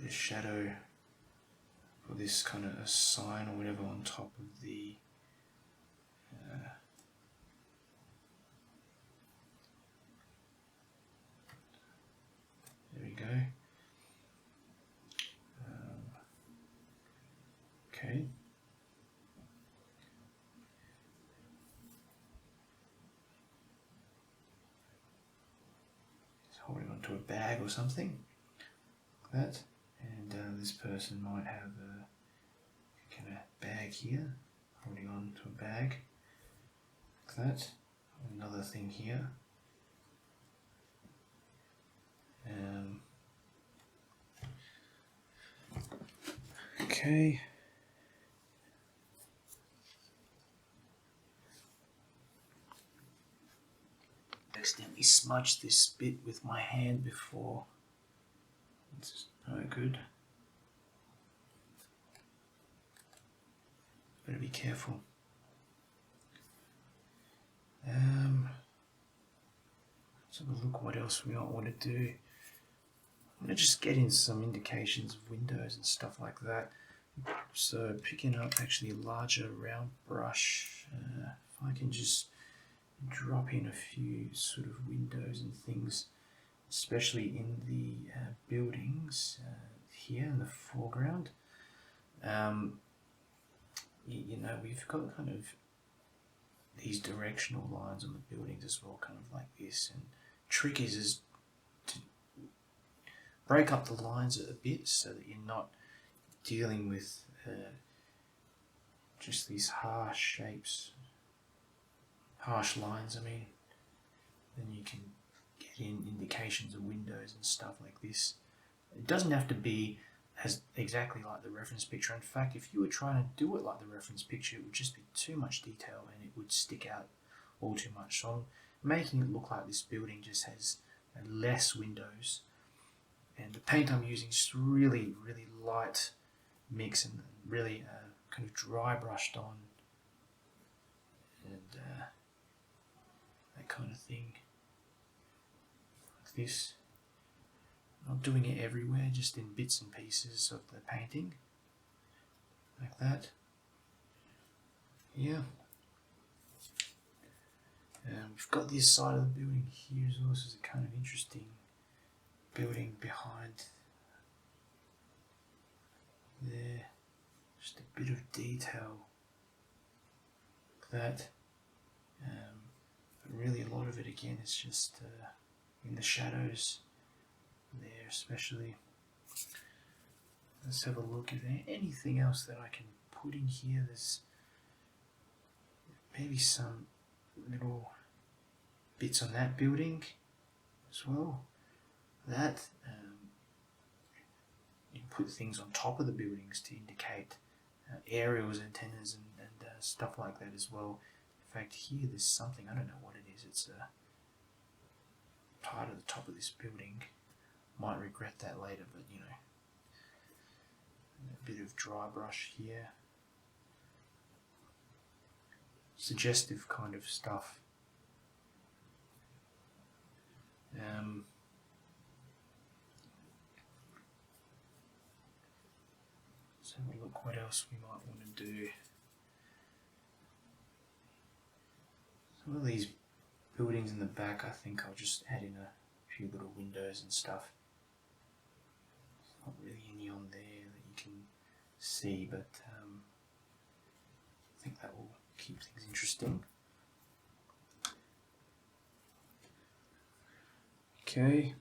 bit of shadow for this kind of a sign or whatever on top of the there we go. Okay. Just holding onto a bag or something like that, and this person might have a kind of bag here, holding on to a bag like that. Another thing here. Okay. Accidentally smudged this bit with my hand before. It's no good. Better be careful. Let's have a look what else we might want to do. I'm going to just get in some indications of windows and stuff like that. So picking up actually a larger round brush, if I can just drop in a few sort of windows and things, especially in the buildings here in the foreground. You know, we've got kind of these directional lines on the buildings as well, kind of like this, and trick is to break up the lines a bit so that you're not dealing with just these harsh shapes, harsh lines. I mean, then you can get in indications of windows and stuff like this. It doesn't have to be as exactly like the reference picture. In fact, if you were trying to do it like the reference picture, it would just be too much detail and it would stick out all too much. So I'm making it look like this building just has less windows, and the paint I'm using is really, really light mix and really kind of dry brushed on, and that kind of thing, like this. Not doing it everywhere, just in bits and pieces of the painting, like that. Yeah. We've got this side of the building here as well. This is a kind of interesting building behind there. Just a bit of detail like that. But really a lot of it again is just in the shadows there especially. Let's have a look. Is there anything else that I can put in here? There's maybe some little bits on that building as well. That you can put things on top of the buildings to indicate aerials, antennas, and stuff like that as well. In fact, here there's something, I don't know what it is. It's a part of the top of this building. Might regret that later, but you know, a bit of dry brush here. Suggestive kind of stuff. So have a look what else we might want to do. Some of these buildings in the back, I think I'll just add in a few little windows and stuff. There's not really any on there that you can see, but I think that will keep things interesting. Okay.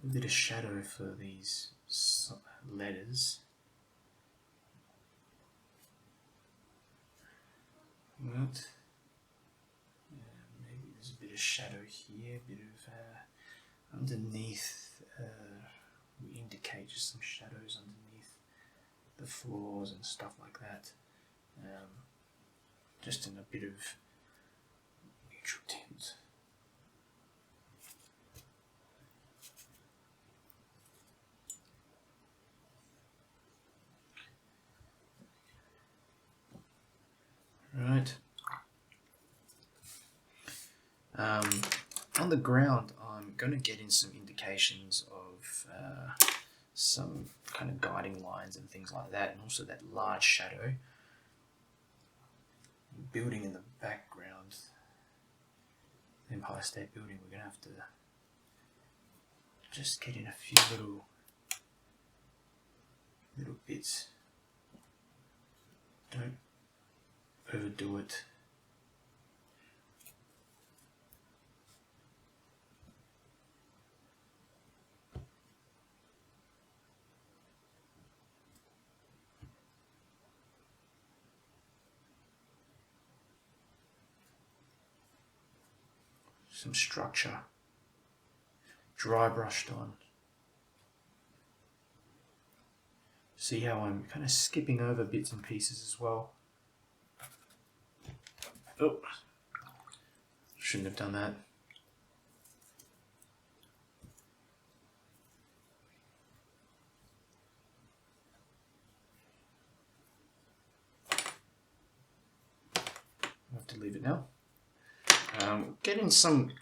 A bit of shadow for these letters. Right. Maybe there's a bit of shadow here, a bit of underneath. We indicate just some shadows underneath the floors and stuff like that. Just in a bit of neutral tint. Right. On the ground, I'm going to get in some indications of some kind of guiding lines and things like that, and also that large shadow building in the background. The Empire State Building, we're going to have to just get in a few little bits. Don't overdo it. Some structure, dry brushed on. See how I'm kind of skipping over bits and pieces as well. Oh, shouldn't have done that. I have to leave it now. Getting some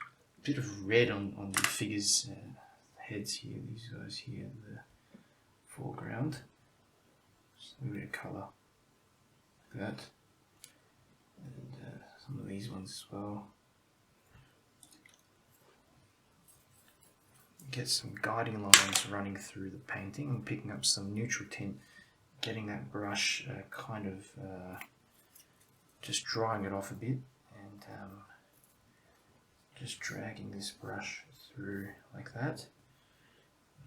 bit of red on the figures' heads here, these guys here in the foreground. Just a bit of colour like that. And some of these ones as well. Get some guiding lines running through the painting and picking up some neutral tint, getting that brush kind of just drying it off a bit, and just dragging this brush through like that,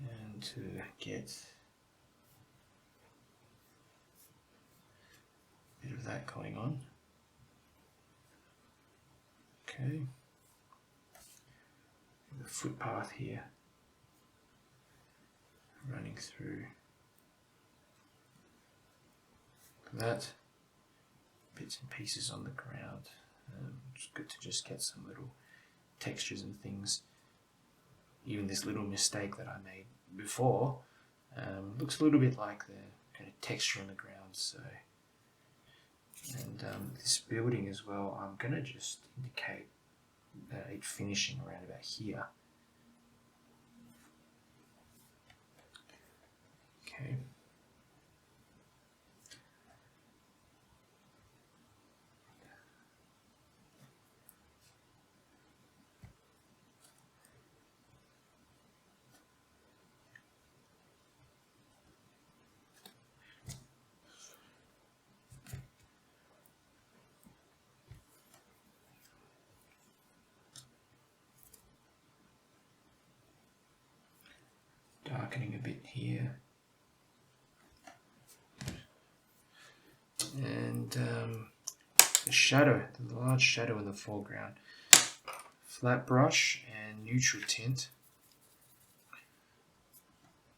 and to get a bit of that going on. Okay, the footpath here running through that, bits and pieces on the ground. It's good to just get some little textures and things. Even this little mistake that I made before looks a little bit like the kind of texture on the ground. So, and this building as well, I'm going to just indicate it finishing around about here. Okay. Darkening a bit here, and the shadow, the large shadow in the foreground. Flat brush and neutral tint.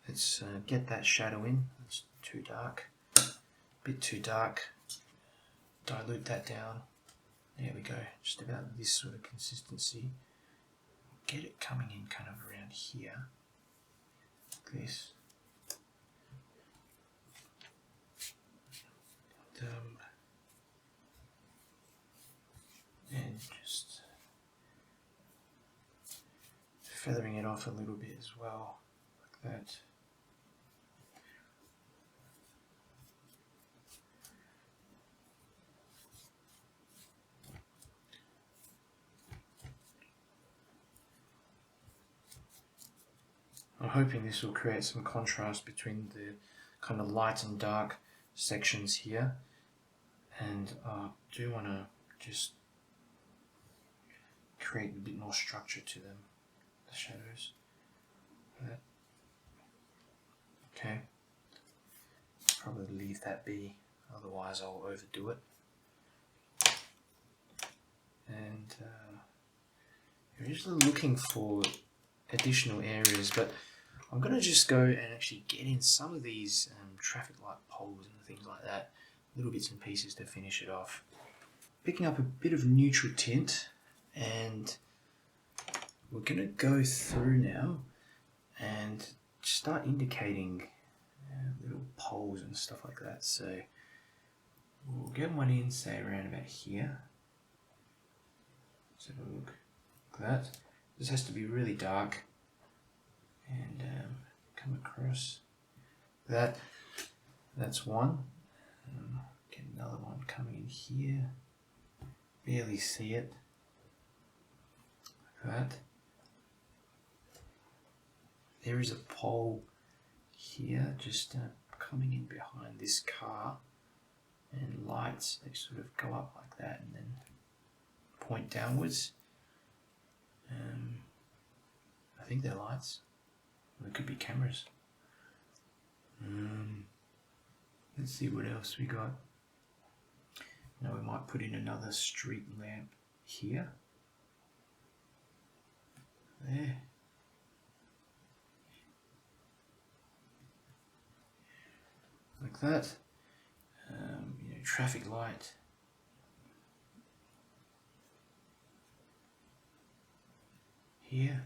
Let's get that shadow in. It's too dark, a bit too dark. Dilute that down. There we go, just about this sort of consistency. Get it coming in kind of around here. This. And just feathering it off a little bit as well, like that. I'm hoping this will create some contrast between the kind of light and dark sections here, and I do want to just create a bit more structure to them, the shadows. Okay, probably leave that be, otherwise I'll overdo it. And you're usually looking for additional areas, but I'm going to just go and actually get in some of these traffic light poles and things like that, little bits and pieces to finish it off. Picking up a bit of neutral tint, and we're going to go through now and start indicating little poles and stuff like that. So we'll get one in, say around about here. Let's have a look like that. This has to be really dark, and come across that. That's one. Get another one coming in here. Barely see it. Like that. There is a pole here, just coming in behind this car, and lights, they sort of go up like that and then point downwards. I think they're lights. Or it could be cameras. Let's see what else we got. Now we might put in another street lamp here. There. Like that. Traffic light. Here.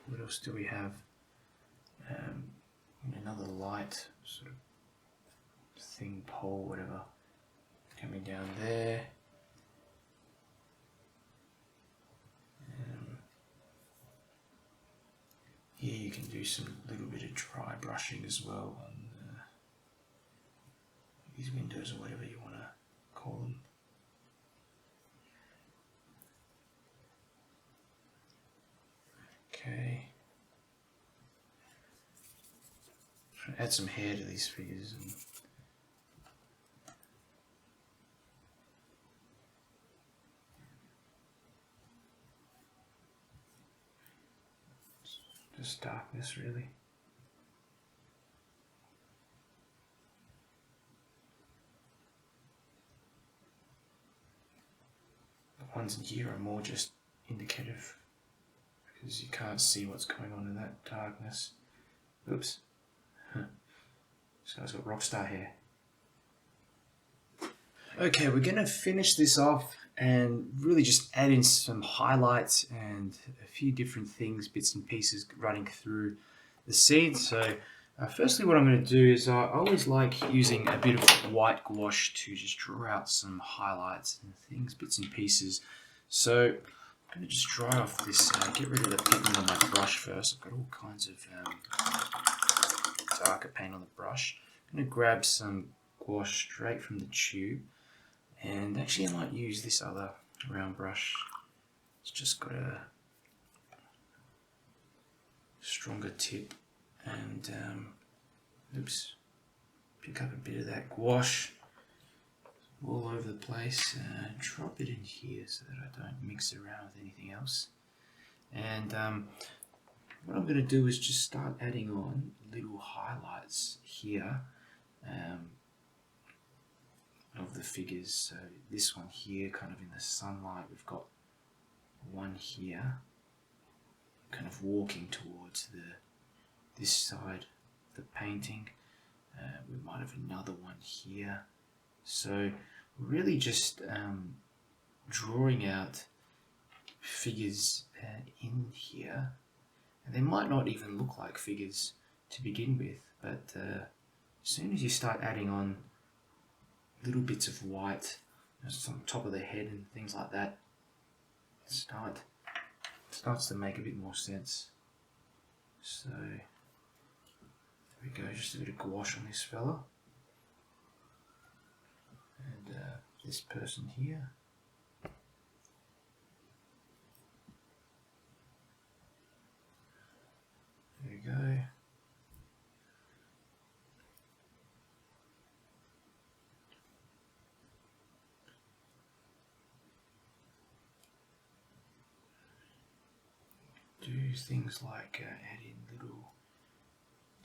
What else do we have? Another light, sort of thing, pole, whatever, coming down there. Here you can do some little bit of dry brushing as well on these windows, or whatever you want to call them. Okay. Add some hair to these figures. And just darkness, really. The ones in here are more just indicative, because you can't see what's going on in that darkness. Oops. This guy's got rockstar hair. Okay, we're going to finish this off and really just add in some highlights and a few different things, bits and pieces running through the scene. So firstly, what I'm going to do is I always like using a bit of white gouache to just draw out some highlights and things, bits and pieces. So I'm going to just dry off this, get rid of the pigment on my brush first. I've got all kinds of darker paint on the brush. I'm going to grab some gouache straight from the tube, and actually I might use this other round brush. It's just got a stronger tip, and oops, pick up a bit of that gouache all over the place, drop it in here so that I don't mix it around with anything else. And what I'm going to do is just start adding on little highlights here of the figures. So this one here, kind of in the sunlight, we've got one here, kind of walking towards this side of the painting. We might have another one here. So really just drawing out figures in here. And they might not even look like figures to begin with, but as soon as you start adding on little bits of white on top of the head and things like that, it starts to make a bit more sense. So there we go, just a bit of gouache on this fella. And this person here. There we go. Do things like add in little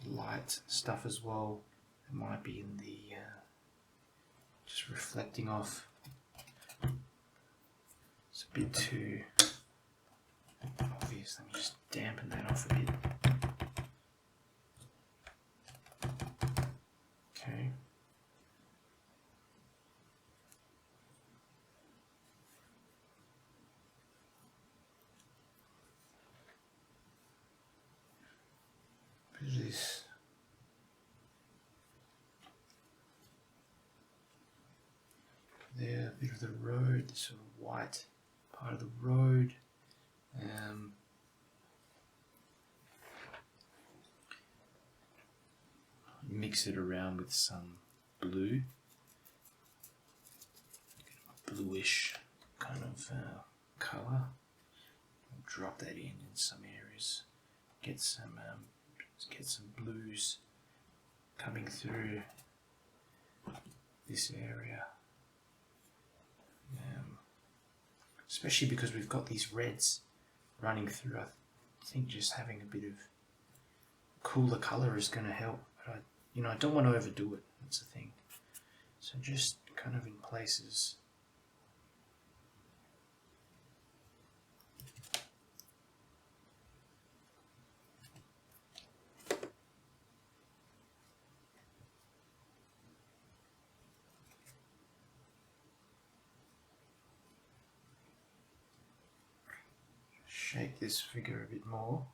lights and stuff as well. It might be in the just reflecting off. It's a bit too obvious. Let me just dampen that off a bit. Okay. Bit of this a bit of the road, the sort of white part of the road. Mix it around with some blue, bluish kind of colour. Drop that in some areas. Get some blues coming through this area. Especially because we've got these reds running through. I think just having a bit of cooler colour is going to help. But I don't want to overdo it. That's the thing. So just kind of in places. Shape this figure a bit more.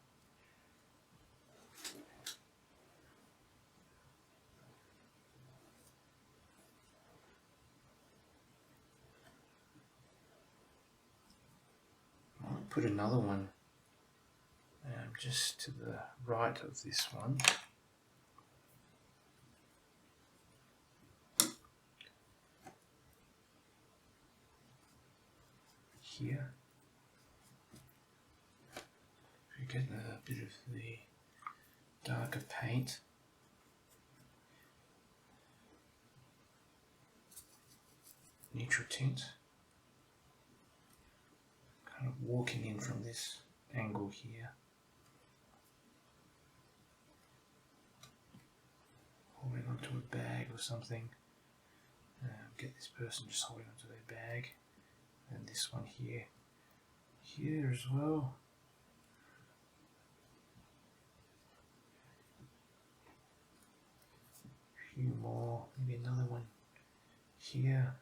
I'll put another one just to the right of this one. Here. Get a bit of the darker paint. Neutral tint. Kind of walking in from this angle here. Holding onto a bag or something. Get this person just holding onto their bag. And this one here. Here as well. Few more, maybe another one here.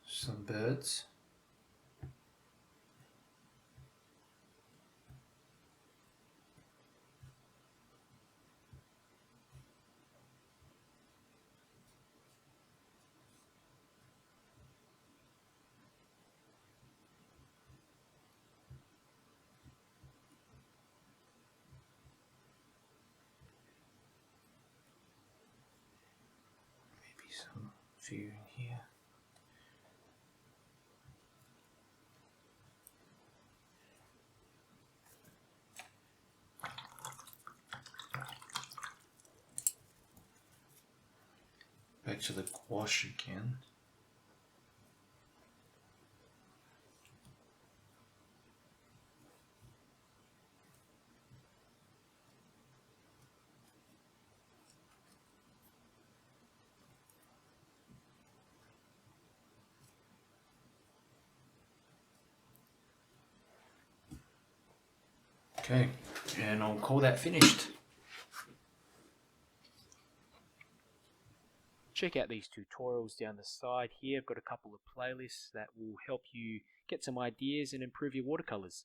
Some birds. Maybe some few in here. Back to the gouache again. Okay, and I'll call that finished. Check out these tutorials down the side here. I've got a couple of playlists that will help you get some ideas and improve your watercolors.